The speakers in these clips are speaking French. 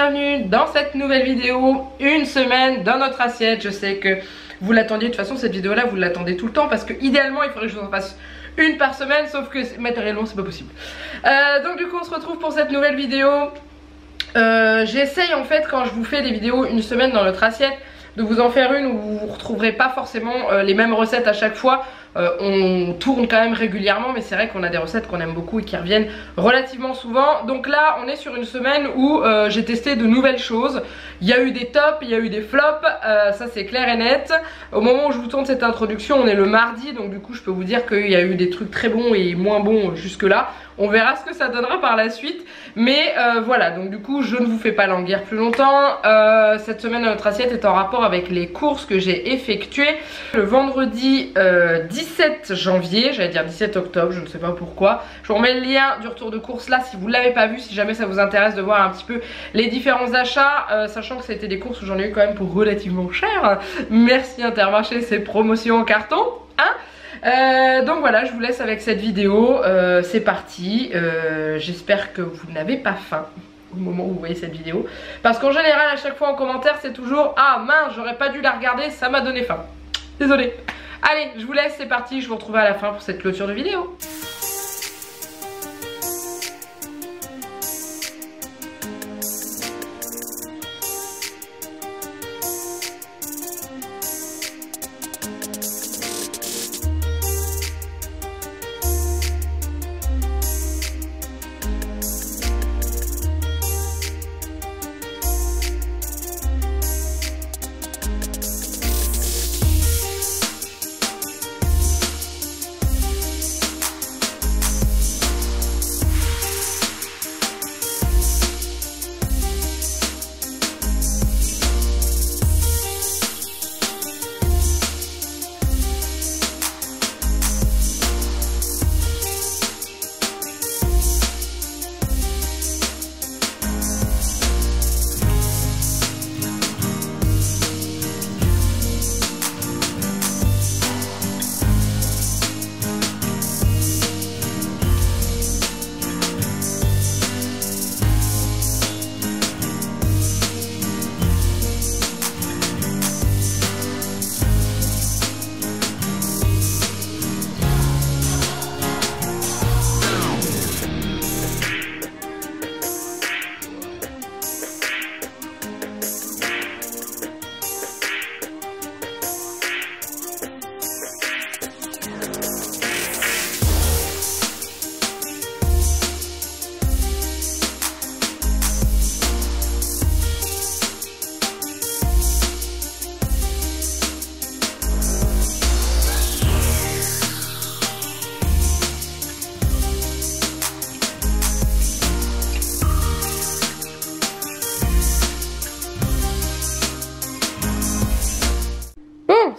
bienvenue dans cette nouvelle vidéo. Une semaine dans notre assiette. Je sais que vous l'attendiez, de toute façon cette vidéo là vous l'attendez tout le temps parce que idéalement il faudrait que je vous en fasse une par semaine, sauf que matériellement c'est pas possible. Donc du coup on se retrouve pour cette nouvelle vidéo. J'essaye en fait quand je vous fais des vidéos une semaine dans notre assiette de vous en faire une où vous ne retrouverez pas forcément les mêmes recettes à chaque fois. On tourne quand même régulièrement, mais c'est vrai qu'on a des recettes qu'on aime beaucoup et qui reviennent relativement souvent. Donc là on est sur une semaine où j'ai testé de nouvelles choses. Il y a eu des tops, il y a eu des flops, ça c'est clair et net. Au moment où je vous tourne cette introduction, on est le mardi, donc du coup je peux vous dire qu'il y a eu des trucs très bons et moins bons jusque là. On verra ce que ça donnera par la suite. Mais voilà, donc du coup je ne vous fais pas languir plus longtemps. Cette semaine notre assiette est en rapport avec les courses que j'ai effectuées le vendredi 17 janvier, j'allais dire 17 octobre, je ne sais pas pourquoi. Je vous remets le lien du retour de course là si vous ne l'avez pas vu, si jamais ça vous intéresse de voir un petit peu les différents achats, sachant que ça a été des courses où j'en ai eu quand même pour relativement cher. Merci Intermarché, c'est promotion en carton, hein. Donc voilà, je vous laisse avec cette vidéo, c'est parti. J'espère que vous n'avez pas faim au moment où vous voyez cette vidéo, parce qu'en général à chaque fois en commentaire c'est toujours ah mince j'aurais pas dû la regarder, ça m'a donné faim, désolée. Allez, je vous laisse, c'est parti, je vous retrouve à la fin pour cette clôture de vidéo.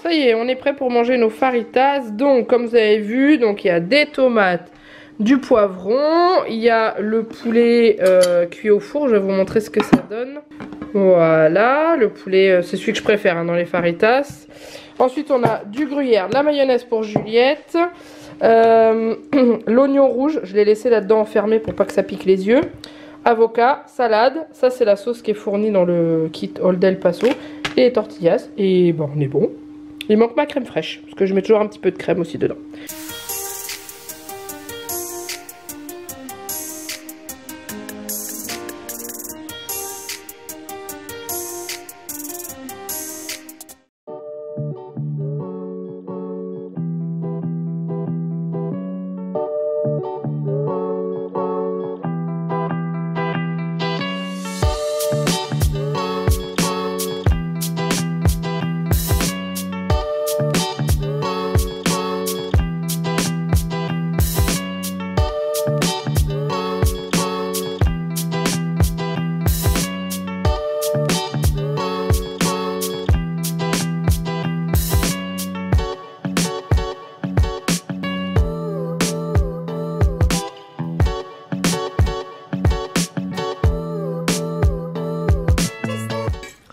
Ça y est, on est prêt pour manger nos faritas. Donc comme vous avez vu, donc il y a des tomates, du poivron, il y a le poulet cuit au four. Je vais vous montrer ce que ça donne. Voilà, le poulet, c'est celui que je préfère hein, dans les faritas. Ensuite on a du gruyère, de la mayonnaise pour Juliette, l'oignon rouge, je l'ai laissé là-dedans enfermé pour pas que ça pique les yeux. Avocat, salade, ça c'est la sauce qui est fournie dans le kit Old El Paso. Et les tortillas, et bon on est bon. Il manque ma crème fraîche, parce que je mets toujours un petit peu de crème aussi dedans.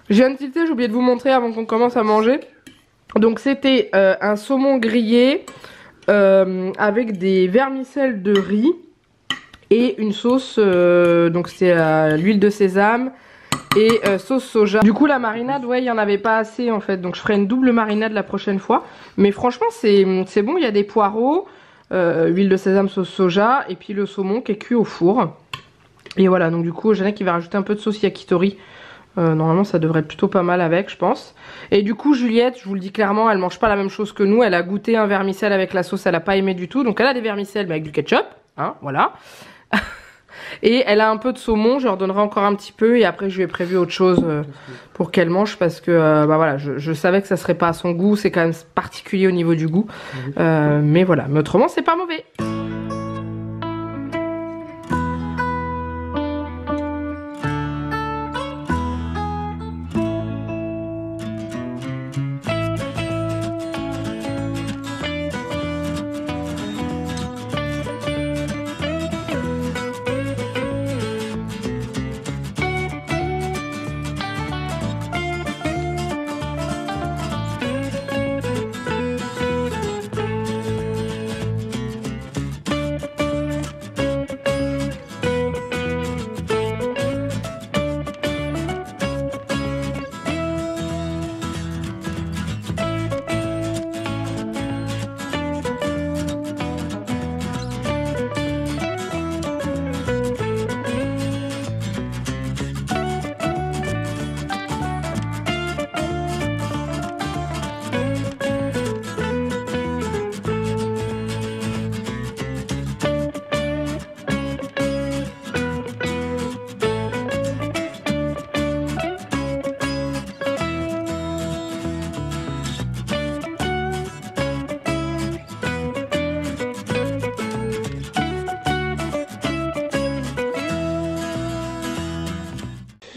Je viens de tilter, j'ai oublié de vous montrer avant qu'on commence à manger. Donc c'était un saumon grillé avec des vermicelles de riz et une sauce, donc c'est l'huile de sésame et sauce soja. Du coup la marinade, ouais, il y en avait pas assez en fait, donc je ferai une double marinade la prochaine fois. Mais franchement c'est bon, il y a des poireaux, huile de sésame, sauce soja et puis le saumon qui est cuit au four. Et voilà, donc du coup Jeannette qui va rajouter un peu de sauce yakitori. Normalement ça devrait être plutôt pas mal avec, je pense. Et du coup Juliette, je vous le dis clairement, elle mange pas la même chose que nous. Elle a goûté un vermicelle avec la sauce, elle a pas aimé du tout. Donc elle a des vermicelles mais avec du ketchup, hein, voilà. Et elle a un peu de saumon, je leur donnerai encore un petit peu. Et après je lui ai prévu autre chose pour qu'elle mange. Parce que bah voilà, je savais que ça serait pas à son goût. C'est quand même particulier au niveau du goût, mais voilà, mais autrement c'est pas mauvais.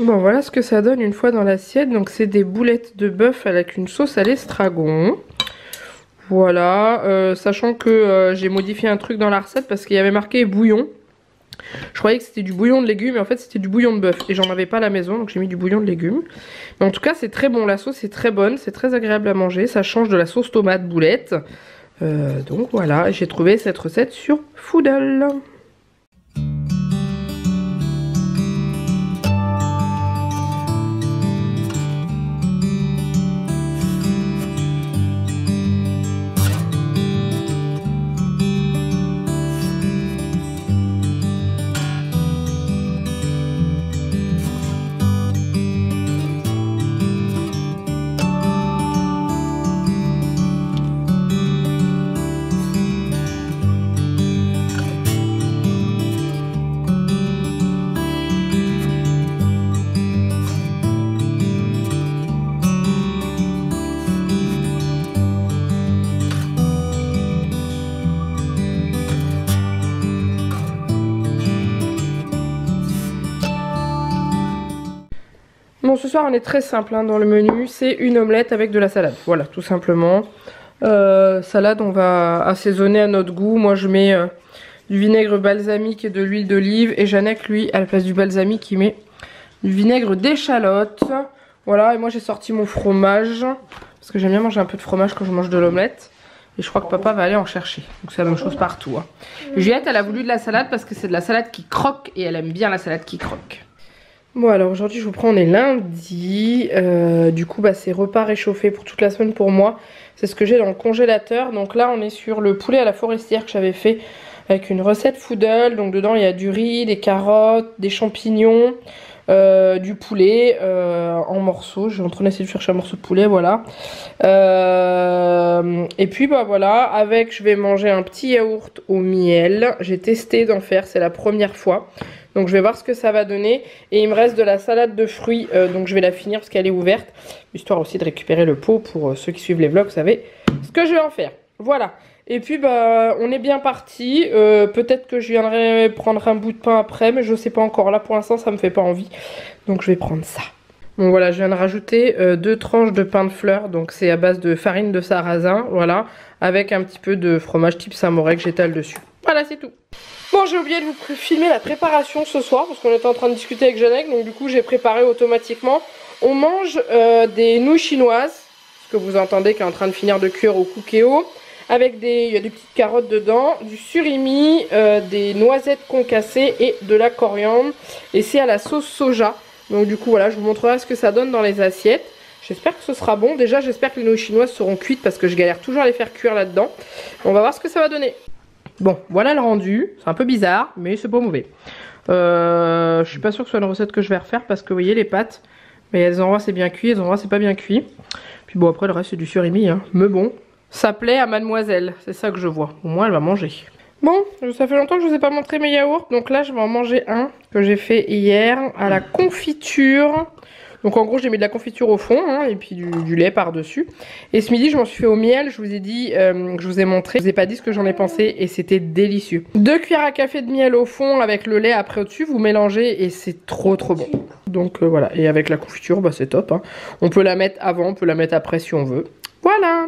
Bon voilà ce que ça donne une fois dans l'assiette. Donc c'est des boulettes de bœuf avec une sauce à l'estragon. Voilà, sachant que j'ai modifié un truc dans la recette parce qu'il y avait marqué bouillon. Je croyais que c'était du bouillon de légumes mais en fait c'était du bouillon de bœuf. Et j'en avais pas à la maison donc j'ai mis du bouillon de légumes. Mais en tout cas c'est très bon, la sauce est très bonne, c'est très agréable à manger. Ça change de la sauce tomate boulette. Donc voilà, j'ai trouvé cette recette sur Foodle. Bon, ce soir on est très simple hein, dans le menu, c'est une omelette avec de la salade, voilà tout simplement. Salade on va assaisonner à notre goût, moi je mets du vinaigre balsamique et de l'huile d'olive et Jeannette lui à la place du balsamique il met du vinaigre d'échalote. Voilà, et moi j'ai sorti mon fromage, parce que j'aime bien manger un peu de fromage quand je mange de l'omelette. Et je crois que papa va aller en chercher, donc c'est la même chose partout. Hein. Juliette elle a voulu de la salade parce que c'est de la salade qui croque et elle aime bien la salade qui croque. Bon alors aujourd'hui je vous prends, on est lundi, du coup bah, c'est repas réchauffé pour toute la semaine pour moi. C'est ce que j'ai dans le congélateur, donc là on est sur le poulet à la forestière que j'avais fait avec une recette Foodle. Donc dedans il y a du riz, des carottes, des champignons, du poulet en morceaux. Je suis en train d'essayer de chercher un morceau de poulet, voilà. Et puis bah voilà, avec je vais manger un petit yaourt au miel. J'ai testé d'en faire, c'est la première fois. Donc je vais voir ce que ça va donner. Et il me reste de la salade de fruits, donc je vais la finir parce qu'elle est ouverte. Histoire aussi de récupérer le pot pour ceux qui suivent les vlogs, vous savez ce que je vais en faire. Voilà. Et puis bah on est bien parti. Peut-être que je viendrai prendre un bout de pain après, mais je sais pas encore. Là pour l'instant ça me fait pas envie. Donc je vais prendre ça. Bon voilà, je viens de rajouter 2 tranches de pain de fleur. Donc c'est à base de farine de sarrasin, voilà. Avec un petit peu de fromage type Saint-Moré que j'étale dessus. Voilà, c'est tout. Bon, j'ai oublié de vous filmer la préparation ce soir parce qu'on était en train de discuter avec Jeannette, donc du coup j'ai préparé automatiquement. On mange des nouilles chinoises, ce que vous entendez qui est en train de finir de cuire au cookéo, avec il y a des petites carottes dedans, du surimi, des noisettes concassées et de la coriandre. Et c'est à la sauce soja. Donc du coup voilà, je vous montrerai ce que ça donne dans les assiettes. J'espère que ce sera bon. Déjà j'espère que les nouilles chinoises seront cuites parce que je galère toujours à les faire cuire là-dedans. On va voir ce que ça va donner. Bon, voilà le rendu. C'est un peu bizarre, mais c'est pas mauvais. Je suis pas sûre que ce soit une recette que je vais refaire parce que vous voyez les pâtes, mais elles endroits c'est bien cuit, elles endroits c'est pas bien cuit. Puis bon après le reste c'est du surimi hein. Mais bon, ça plaît à mademoiselle, c'est ça que je vois. Au moins elle va manger. Bon, ça fait longtemps que je vous ai pas montré mes yaourts, donc là je vais en manger un que j'ai fait hier à la confiture. Donc en gros j'ai mis de la confiture au fond hein, et puis du lait par dessus. Et ce midi je m'en suis fait au miel, je vous ai dit, je vous ai montré, je vous ai pas dit ce que j'en ai pensé et c'était délicieux. 2 cuillères à café de miel au fond avec le lait après au-dessus, vous mélangez et c'est trop bon. Donc voilà, et avec la confiture bah, c'est top hein. On peut la mettre avant, on peut la mettre après si on veut. Voilà.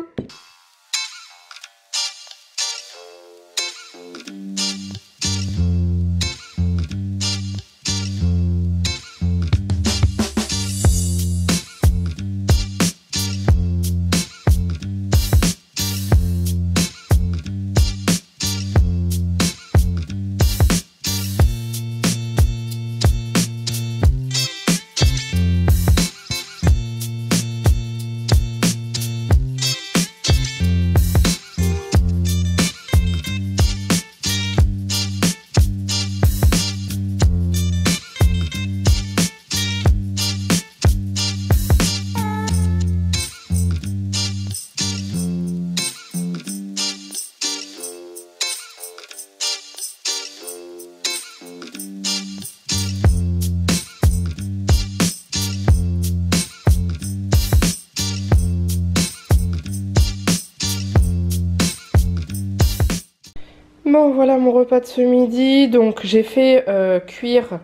Bon voilà mon repas de ce midi, donc j'ai fait cuire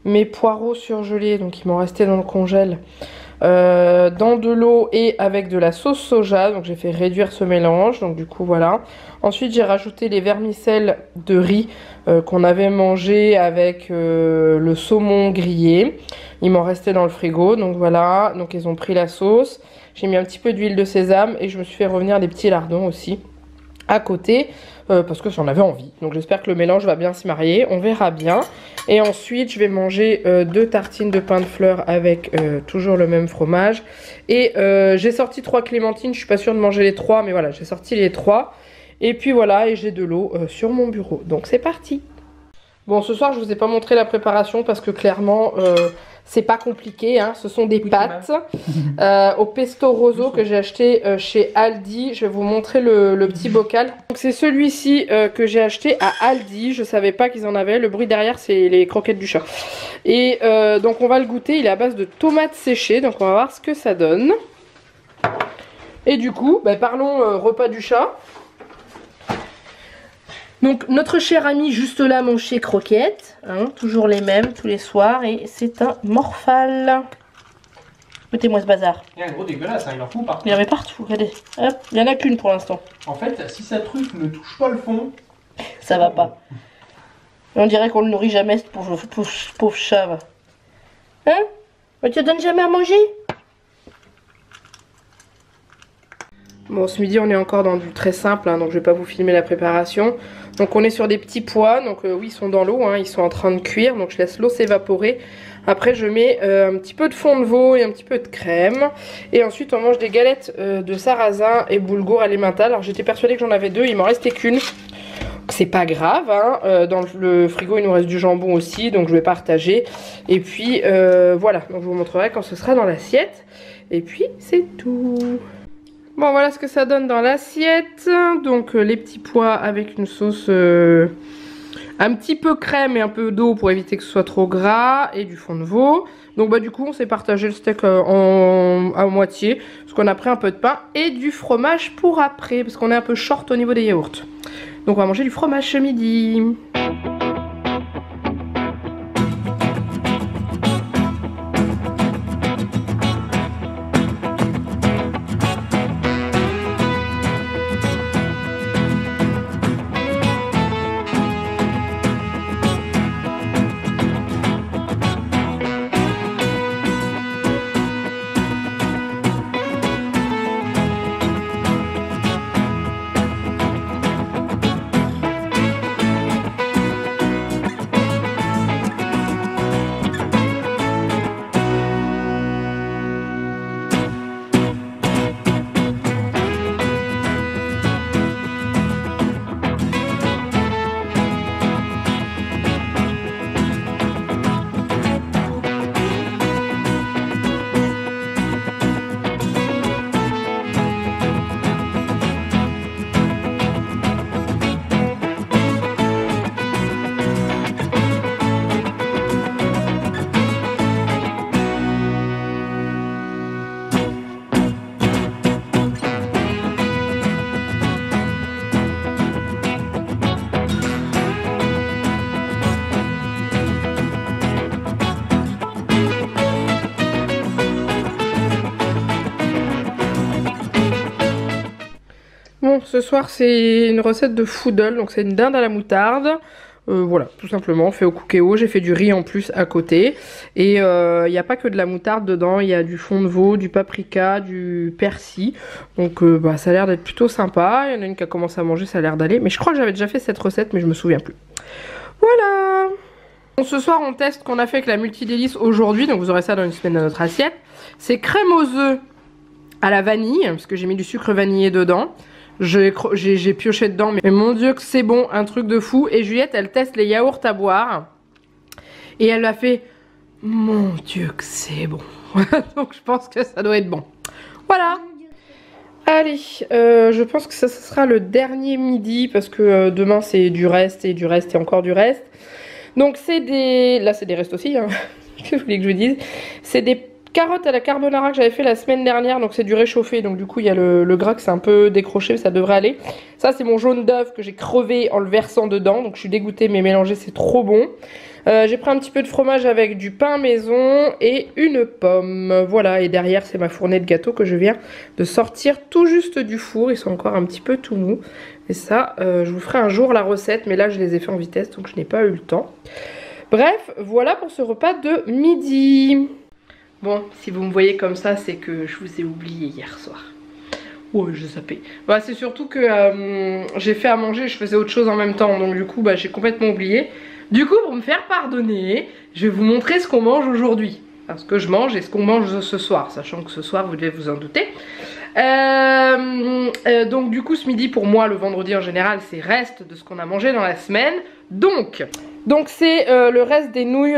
mes poireaux surgelés, donc ils m'ont resté dans le congèle, dans de l'eau et avec de la sauce soja, donc j'ai fait réduire ce mélange, donc du coup voilà. Ensuite j'ai rajouté les vermicelles de riz qu'on avait mangé avec le saumon grillé, ils m'ont resté dans le frigo, donc voilà, donc ils ont pris la sauce, j'ai mis un petit peu d'huile de sésame et je me suis fait revenir des petits lardons aussi à côté. Parce que j'en avais envie. Donc j'espère que le mélange va bien se marier. On verra bien. Et ensuite je vais manger 2 tartines de pain de fleur avec toujours le même fromage. Et j'ai sorti 3 clémentines. Je suis pas sûre de manger les 3. Mais voilà, j'ai sorti les 3. Et puis voilà, et j'ai de l'eau sur mon bureau. Donc c'est parti. Bon, ce soir je vous ai pas montré la préparation parce que clairement c'est pas compliqué hein. Ce sont des pâtes au pesto rosso que j'ai acheté chez Aldi. Je vais vous montrer le petit bocal. Donc c'est celui-ci que j'ai acheté à Aldi. Je savais pas qu'ils en avaient. Le bruit derrière c'est les croquettes du chat. Et donc on va le goûter. Il est à base de tomates séchées. Donc on va voir ce que ça donne. Et du coup bah, parlons repas du chat. Donc notre cher ami juste là mon chez Croquette, hein, toujours les mêmes tous les soirs et c'est un morphal. Écoutez-moi ce bazar. Il y a un gros dégueulasse, hein, il en fout partout. Il y en avait partout, regardez. Hop, il n'y en a qu'une pour l'instant. En fait, si sa truffe ne touche pas le fond, ça va pas. On dirait qu'on le nourrit jamais ce pauvre chat. Va. Hein? Mais tu ne donnes jamais à manger? Bon, ce midi on est encore dans du très simple, hein, donc je vais pas vous filmer la préparation. Donc on est sur des petits pois, donc oui ils sont dans l'eau, hein, ils sont en train de cuire, donc je laisse l'eau s'évaporer. Après je mets un petit peu de fond de veau et un petit peu de crème. Et ensuite on mange des galettes de sarrasin et boulgour à l'emmental. Alors j'étais persuadée que j'en avais 2, il m'en restait qu'une. C'est pas grave, hein. Dans le frigo il nous reste du jambon aussi, donc je vais partager. Et puis voilà, donc je vous montrerai quand ce sera dans l'assiette. Et puis c'est tout. Bon voilà ce que ça donne dans l'assiette. Donc les petits pois avec une sauce un petit peu crème et un peu d'eau pour éviter que ce soit trop gras. Et du fond de veau. Donc bah du coup on s'est partagé le steak à moitié. Parce qu'on a pris un peu de pain et du fromage pour après. Parce qu'on est un peu short au niveau des yaourts. Donc on va manger du fromage ce midi. Bon, ce soir c'est une recette de foodle, donc c'est une dinde à la moutarde. Voilà, tout simplement, fait au cookéo. J'ai fait du riz en plus à côté. Et il n'y a pas que de la moutarde dedans, il y a du fond de veau, du paprika, du persil. Donc bah, ça a l'air d'être plutôt sympa. Il y en a une qui a commencé à manger, ça a l'air d'aller. Mais je crois que j'avais déjà fait cette recette, mais je me souviens plus. Voilà. Bon, ce soir on teste qu'on a fait avec la multidélice aujourd'hui, donc vous aurez ça dans une semaine dans notre assiette. C'est crème aux œufs à la vanille, parce que j'ai mis du sucre vanillé dedans. J'ai pioché dedans, mais mon dieu que c'est bon, un truc de fou. Et Juliette, elle teste les yaourts à boire. Et elle a fait, mon dieu que c'est bon. Donc je pense que ça doit être bon. Voilà. Allez, je pense que ça sera le dernier midi, parce que demain c'est du reste et du reste et encore du reste. Donc c'est des... Là c'est des restes aussi, hein. Que vous voulez que je vous dise? C'est des carottes à la carbonara que j'avais fait la semaine dernière, donc c'est du réchauffé, donc du coup il y a le gras qui s'est un peu décroché, mais ça devrait aller. Ça c'est mon jaune d'œuf que j'ai crevé en le versant dedans, donc je suis dégoûtée, mais mélangé c'est trop bon. J'ai pris un petit peu de fromage avec du pain maison et une pomme, voilà. Et derrière c'est ma fournée de gâteaux que je viens de sortir tout juste du four, ils sont encore un petit peu tout mous. Et ça je vous ferai un jour la recette, mais là je les ai fait en vitesse, donc je n'ai pas eu le temps. Bref, voilà pour ce repas de midi. Bon, si vous me voyez comme ça, c'est que je vous ai oublié hier soir. Ouais, j'ai zappé. Bah, c'est surtout que j'ai fait à manger et je faisais autre chose en même temps. Donc du coup, bah, j'ai complètement oublié. Du coup, pour me faire pardonner, je vais vous montrer ce qu'on mange aujourd'hui. Enfin, ce que je mange et ce qu'on mange ce soir. Sachant que ce soir, vous devez vous en douter. Donc du coup, ce midi, pour moi, le vendredi en général, c'est reste de ce qu'on a mangé dans la semaine. Donc c'est le reste des nouilles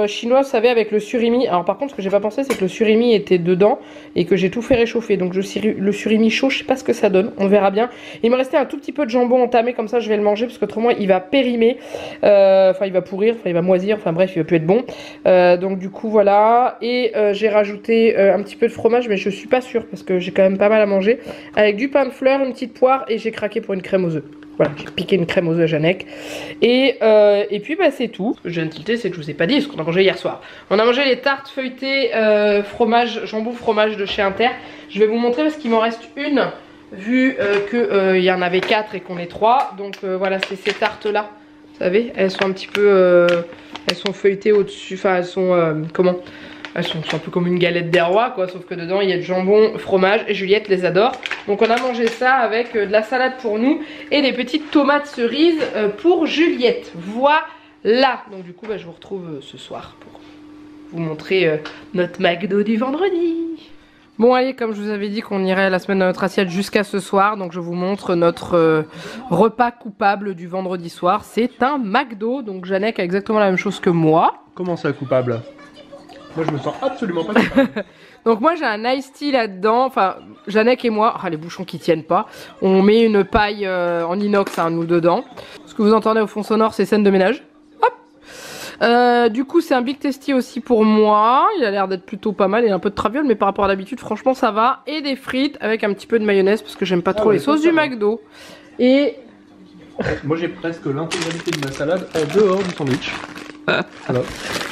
chinoises, vous savez, avec le surimi. Alors par contre, ce que j'ai pas pensé, c'est que le surimi était dedans et que j'ai tout fait réchauffer. Donc le surimi chaud, je sais pas ce que ça donne, on verra bien. Il me restait un tout petit peu de jambon entamé, comme ça je vais le manger, parce qu'autrement il va périmer. Enfin il va pourrir, enfin il va moisir, enfin bref, il va plus être bon. Donc du coup voilà. Et j'ai rajouté un petit peu de fromage, mais je suis pas sûre, parce que j'ai quand même pas mal à manger. Avec du pain de fleur, une petite poire, et j'ai craqué pour une crème aux œufs. Voilà, j'ai piqué une crème aux œufs à Janek. Et puis bah c'est tout. Je viens de tilter, c'est que je vous ai pas dit ce qu'on a mangé hier soir. On a mangé les tartes feuilletées fromage, jambon fromage de chez Inter. Je vais vous montrer parce qu'il m'en reste une, vu qu'il y en avait 4 et qu'on est 3. Donc voilà, c'est ces tartes là. Vous savez, elles sont un petit peu... elles sont feuilletées au-dessus, enfin elles sont... comment ? Elles sont un peu comme une galette des rois, quoi, sauf que dedans il y a du jambon, fromage, et Juliette les adore. Donc on a mangé ça avec de la salade pour nous et des petites tomates cerises pour Juliette. Voilà. Donc du coup bah, je vous retrouve ce soir pour vous montrer notre McDo du vendredi. Bon allez, comme je vous avais dit qu'on irait la semaine de notre assiette jusqu'à ce soir, donc je vous montre notre repas coupable du vendredi soir. C'est un McDo, donc Janek a exactement la même chose que moi. Comment ça, coupable? Moi je me sens absolument pas coupable. Donc moi j'ai un iced tea là-dedans, enfin Janek et moi, les bouchons qui tiennent pas, on met une paille en inox hein, nous dedans. Ce que vous entendez au fond sonore c'est scène de ménage. Hop. Du coup c'est un Big Tasty aussi pour moi, il a l'air d'être plutôt pas mal, il y a un peu de traviole mais par rapport à l'habitude franchement ça va. Et des frites avec un petit peu de mayonnaise parce que j'aime pas trop les sauces du McDo. Et... moi j'ai presque l'intégralité de ma salade en dehors du sandwich. Voilà.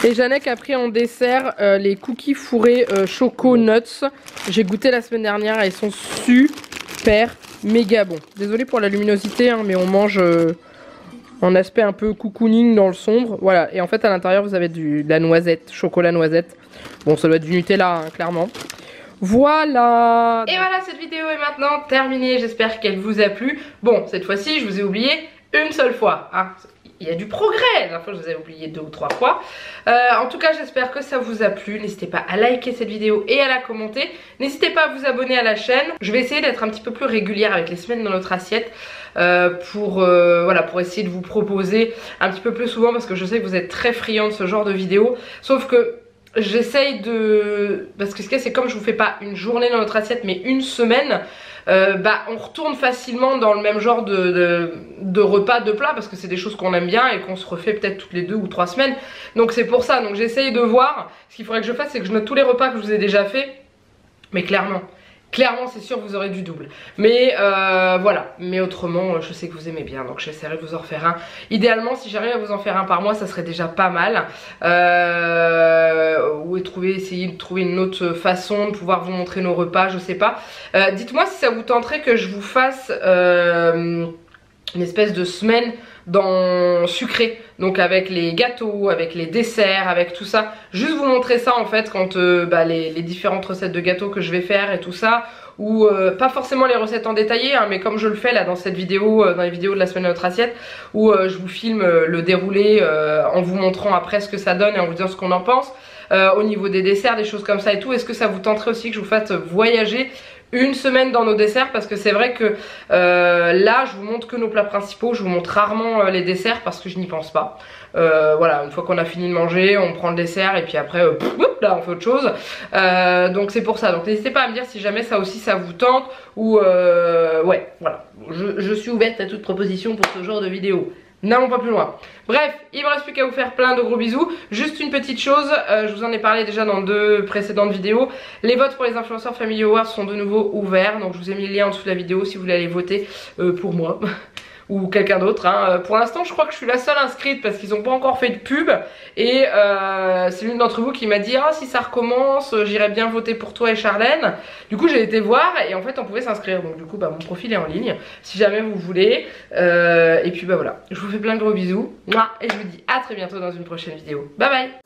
Et Janek a pris en dessert les cookies fourrés Choco Nuts. J'ai goûté la semaine dernière et ils sont super méga bons. Désolée pour la luminosité hein, mais on mange en aspect un peu cocooning dans le sombre. Voilà, et en fait à l'intérieur vous avez de la noisette, chocolat noisette. Bon ça doit être du Nutella hein, clairement. Voilà. Et voilà, cette vidéo est maintenant terminée, j'espère qu'elle vous a plu. Bon, cette fois-ci je vous ai oublié une seule fois hein. Il y a du progrès, la dernière fois je vous ai oublié 2 ou 3 fois. En tout cas j'espère que ça vous a plu. N'hésitez pas à liker cette vidéo et à la commenter. N'hésitez pas à vous abonner à la chaîne. Je vais essayer d'être un petit peu plus régulière avec les semaines dans notre assiette voilà, pour essayer de vous proposer un petit peu plus souvent, parce que je sais que vous êtes très friands de ce genre de vidéos. Sauf que j'essaye de... parce que ce qu'il y a c'est comme je vous fais pas une journée dans notre assiette mais une semaine, bah on retourne facilement dans le même genre de repas, de plats, parce que c'est des choses qu'on aime bien et qu'on se refait peut-être toutes les 2 ou 3 semaines. Donc c'est pour ça, donc j'essaye de voir. Ce qu'il faudrait que je fasse c'est que je note tous les repas que je vous ai déjà fait. Mais clairement clairement c'est sûr vous aurez du double. Mais voilà, mais autrement je sais que vous aimez bien, donc j'essaierai de vous en refaire un. Idéalement si j'arrive à vous en faire un par mois ça serait déjà pas mal. Ou essayer de trouver une autre façon de pouvoir vous montrer nos repas, je sais pas. Dites-moi si ça vous tenterait que je vous fasse une espèce de semaine dans sucré, donc avec les gâteaux, avec les desserts, avec tout ça. Juste vous montrer ça en fait quand les différentes recettes de gâteaux que je vais faire et tout ça. Ou pas forcément les recettes en détaillé, hein, mais comme je le fais là dans cette vidéo, dans les vidéos de la semaine de notre assiette, où je vous filme le déroulé en vous montrant après ce que ça donne et en vous disant ce qu'on en pense. Au niveau des desserts, des choses comme ça et tout, est-ce que ça vous tenterait aussi que je vous fasse voyager une semaine dans nos desserts? Parce que c'est vrai que là je vous montre que nos plats principaux, je vous montre rarement les desserts parce que je n'y pense pas. Voilà, une fois qu'on a fini de manger on prend le dessert et puis après là on fait autre chose. Donc c'est pour ça, donc n'hésitez pas à me dire si jamais ça aussi ça vous tente. Ou ouais voilà, je suis ouverte à toute proposition pour ce genre de vidéo. N'allons pas plus loin. Bref, il me reste plus qu'à vous faire plein de gros bisous. Juste une petite chose, je vous en ai parlé déjà dans 2 précédentes vidéos. Les votes pour les influenceurs Family Awards sont de nouveau ouverts. Donc je vous ai mis le lien en dessous de la vidéo si vous voulez aller voter pour moi. Ou quelqu'un d'autre, hein. Pour l'instant je crois que je suis la seule inscrite parce qu'ils n'ont pas encore fait de pub. Et c'est l'une d'entre vous qui m'a dit ah si ça recommence j'irai bien voter pour toi et Charlène. Du coup j'ai été voir et en fait on pouvait s'inscrire. Donc du coup mon profil est en ligne si jamais vous voulez. Et puis voilà, je vous fais plein de gros bisous. Et je vous dis à très bientôt dans une prochaine vidéo. Bye bye.